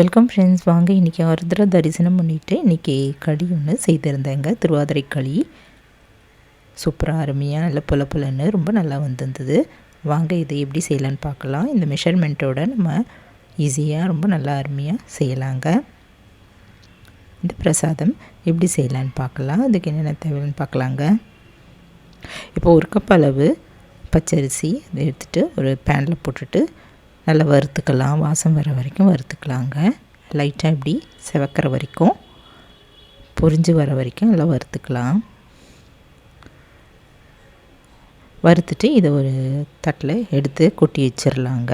Welcome friends. வாங்க இன்றைக்கி ஆருத்ரா தரிசனம் பண்ணிவிட்டு இன்றைக்கி களி ஒன்று செய்திருந்தேங்க. திருவாதிரை களி சூப்பராக அருமையாக நல்ல புலன்னு ரொம்ப நல்லா வந்திருந்தது. வாங்க இதை எப்படி செய்யலான்னு பார்க்கலாம். இந்த மெஷர்மெண்ட்டோட நம்ம ஈஸியாக ரொம்ப நல்லா அருமையாக செய்யலாங்க. இந்த பிரசாதம் எப்படி செய்யலான்னு பார்க்கலாம். அதுக்கு என்னென்ன தேவைன்னு பார்க்கலாங்க. இப்போ ஒரு கப் அளவு பச்சரிசி அதை எடுத்துகிட்டு ஒரு பேனில் போட்டுட்டு நல்லா வறுத்துக்கலாம். வாசம் வர வரைக்கும் வறுத்துக்கலாங்க. லைட்டாக இப்படி செவக்கிற வரைக்கும் பொரிஞ்சு வர வரைக்கும் நல்லா வறுத்துக்கலாம். வறுத்துட்டு இதை ஒரு தட்டில் எடுத்து கொட்டி வச்சிடலாங்க.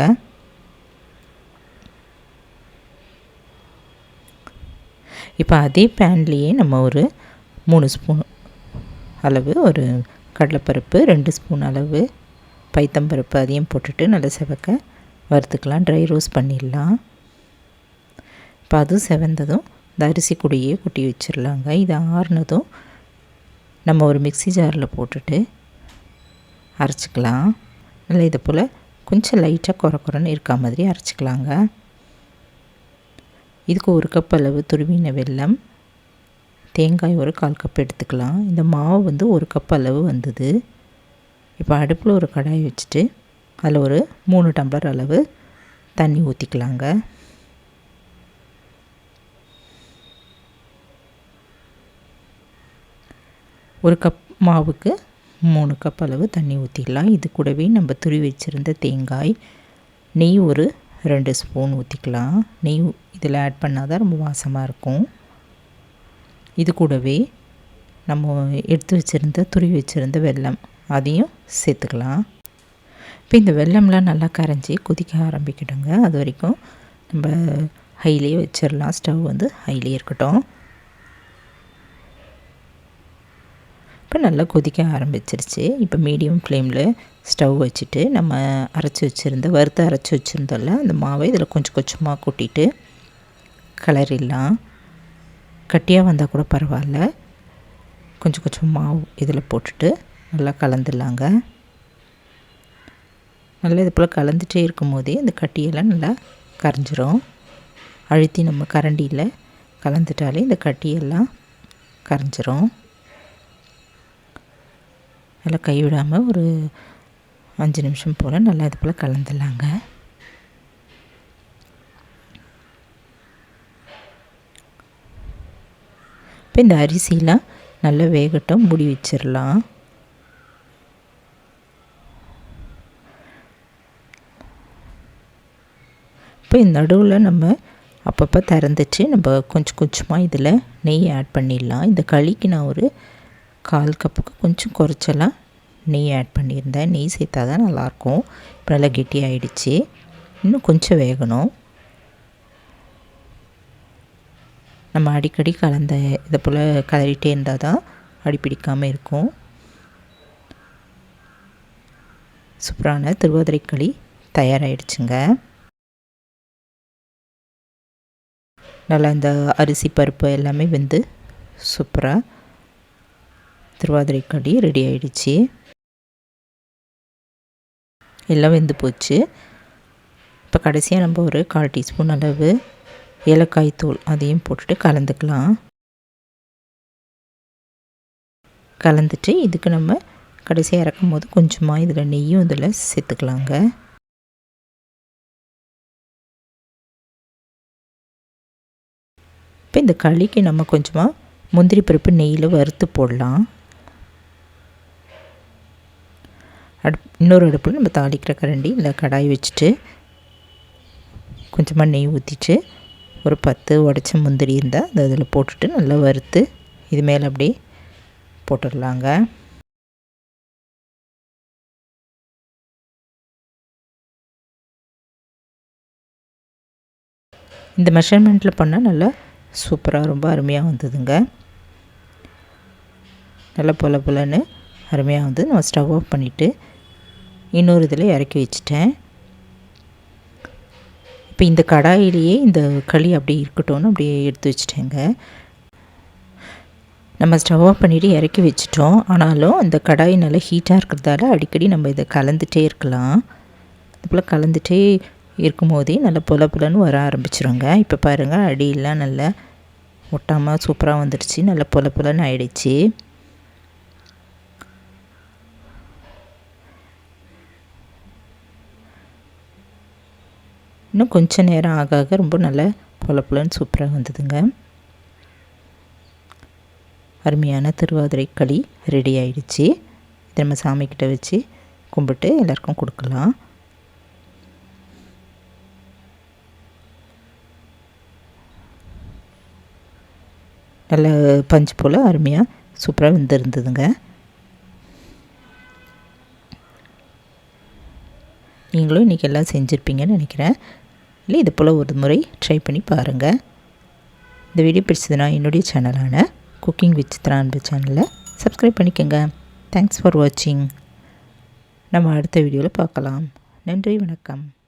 இப்போ அதே பேன்லேயே நம்ம ஒரு 3 ஸ்பூன் அளவு ஒரு கடலைப்பருப்பு, 2 ஸ்பூன் அளவு பைத்தம்பருப்பு அதையும் போட்டுட்டு நல்லா செவக்க வறுத்துக்கலாம். ட்ரை ரோஸ்ட் பண்ணிடலாம். இப்போ அதுவும் செவந்ததும் இந்த அரிசி கூடையே கொட்டி வச்சிடலாங்க. இது ஆறுனதும் நம்ம ஒரு மிக்ஸி ஜாரில் போட்டுட்டு அரைச்சிக்கலாம். நல்லா இதை போல் கொஞ்சம் லைட்டாக குறன்னு இருக்கா மாதிரி அரைச்சிக்கலாங்க. இதுக்கு ஒரு கப் அளவு துருவின வெல்லம், தேங்காய் ஒரு 1/4 கப் எடுத்துக்கலாம். இந்த மாவு வந்து ஒரு கப் அளவு வந்தது. இப்போ அடுப்பில் ஒரு கடாய் வச்சுட்டு அதில் ஒரு 3 டம்ளர் அளவு தண்ணி ஊற்றிக்கலாங்க. ஒரு கப் மாவுக்கு 3 கப் அளவு தண்ணி ஊற்றிக்கலாம். இது கூடவே நம்ம துருவி வச்சுருந்த தேங்காய், நெய் ஒரு 2 ஸ்பூன் ஊற்றிக்கலாம். நெய் இதில் ஆட் பண்ணால் தான் ரொம்ப வாசமாக இருக்கும். இது கூடவே நம்ம எடுத்து வச்சுருந்த துருவி வச்சுருந்த வெல்லம் அதையும் சேர்த்துக்கலாம். இப்போ இந்த வெல்லம்லாம் நல்லா கரைஞ்சி கொதிக்க ஆரம்பிக்கிடுங்க. அது வரைக்கும் நம்ம ஹைலேயே வச்சிடலாம். ஸ்டவ் வந்து ஹைலேயே இருக்கட்டும். இப்போ நல்லா கொதிக்க ஆரம்பிச்சிருச்சு. இப்போ மீடியம் ஃப்ளேமில் ஸ்டவ் வச்சுட்டு நம்ம அரைச்சி வச்சுருந்தோம்ல அந்த மாவை இதில் கொஞ்சம் கொஞ்சமாக கொட்டிட்டு கிளறிடலாம். கட்டியாக வந்தால் கூட பரவாயில்ல. கொஞ்சம் கொஞ்சம் மாவு இதில் போட்டுட்டு நல்லா கலந்துடலாங்க. நல்லா இது போல் கலந்துகிட்டே இருக்கும் போதே இந்த கட்டியெல்லாம் நல்லா கரைஞ்சிரும். அழுத்தி நம்ம கரண்டியில் கலந்துட்டாலே இந்த கட்டியெல்லாம் கரைஞ்சிரும். நல்லா கைவிடாமல் ஒரு 5 நிமிஷம் போல் நல்லா இது போல் கலந்துடலாங்க. இப்போ இந்த அரிசிலாம் நல்லா வேகட்டும், மூடி வச்சிடலாம். இப்போ இந்த நடுவில் நம்ம அப்பப்போ திறந்துட்டு நம்ம கொஞ்சம் கொஞ்சமாக இதில் நெய் ஆட் பண்ணிடலாம். இந்த களிக்கு நான் ஒரு 1/4 கப்புக்கு கொஞ்சம் குறைச்சலாம் நெய் ஆட் பண்ணியிருந்தேன். நெய் சேர்த்தா தான் நல்லாயிருக்கும். இப்போ நல்லா கெட்டியாகிடுச்சு. இன்னும் கொஞ்சம் வேகணும். நம்ம அடிக்கடி கலந்த இதை போல் கலரிட்டே இருந்தால் தான் அடிப்பிடிக்காமல் இருக்கும். சூப்பரான திருவாதிரை களி தயாராகிடுச்சுங்க. நல்லா இந்த அரிசி பருப்பு எல்லாமே வெந்து சூப்பராக திருவாதிரை களி ரெடி ஆகிடுச்சு. எல்லாம் வெந்து போச்சு. இப்போ கடைசியாக நம்ம ஒரு 1/4 டீஸ்பூன் அளவு ஏலக்காய் தூள் அதையும் போட்டுட்டு கலந்துக்கலாம். கலந்துட்டு இதுக்கு நம்ம கடைசியாக இறக்கும் போது கொஞ்சமாக இதில் நெய்யும் இதில் சேர்த்துக்கலாங்க. இப்போ இந்த களிக்கு நம்ம கொஞ்சமாக முந்திரி பருப்பு நெய்யில் வறுத்து போடலாம். இன்னொரு அடுப்பில் நம்ம தாளிக்கிற கரண்டி இல்லை கடாய் வச்சுட்டு கொஞ்சமாக நெய் ஊற்றிட்டு ஒரு 10 உடைச்ச முந்திரி இருந்தால் அதை அதில் போட்டுட்டு நல்லா வறுத்து இது மேலே அப்படியே போட்டுடலாங்க. இந்த மெஷர்மெண்ட்டில் பண்ணால் நல்லா சூப்பராக ரொம்ப அருமையாக வந்ததுங்க. நல்லா புலன்னு அருமையாக வந்து நம்ம ஸ்டவ் ஆஃப் பண்ணிவிட்டு இன்னொரு இதில் இறக்கி வச்சுட்டேன். இப்போ இந்த கடாயிலேயே இந்த களி அப்படியே இருக்கட்டும்னு அப்படியே எடுத்து வச்சுட்டேங்க. நம்ம ஸ்டவ் ஆஃப் பண்ணிவிட்டு இறக்கி வச்சிட்டோம். ஆனாலும் இந்த கடாய் நல்லா ஹீட்டாக இருக்கிறதால அடிக்கடி நம்ம இதை கலந்துகிட்டே இருக்கலாம். இது போல் கலந்துகிட்டே இருக்கும்போதே நல்லா பொல பொலன்னு வர ஆரம்பிச்சிருங்க. இப்போ பாருங்கள் அடியெல்லாம் நல்லா ஒட்டாமல் சூப்பராக வந்துடுச்சு. நல்லா பொல பொலன்னு ஆயிடுச்சு. இன்னும் கொஞ்சம் நேரம் ஆக ஆக ரொம்ப நல்லா பொல பொலன்னு சூப்பராக வந்ததுங்க. அருமையான திருவாதிரை களி ரெடி ஆயிடுச்சு. இதை நம்ம சாமிக்கிட்ட வச்சு கும்பிட்டு எல்லாருக்கும் கொடுக்கலாம். நல்ல பஞ்சு போல் அருமையாக சூப்பராக வெந்திருந்ததுங்க. நீங்களும் இன்றைக்கி எல்லாம் செஞ்சுருப்பீங்கன்னு நினைக்கிறேன். இல்லை இது போல் ஒரு முறை ட்ரை பண்ணி பாருங்கள். இந்த வீடியோ பிடிச்சதுன்னா என்னுடைய சேனலான குக்கிங் வித் சித்ரா அன்பு சேனலை சப்ஸ்கிரைப் பண்ணிக்கோங்க. தேங்க்ஸ் ஃபார் வாட்சிங். நம்ம அடுத்த வீடியோவில் பார்க்கலாம். நன்றி, வணக்கம்.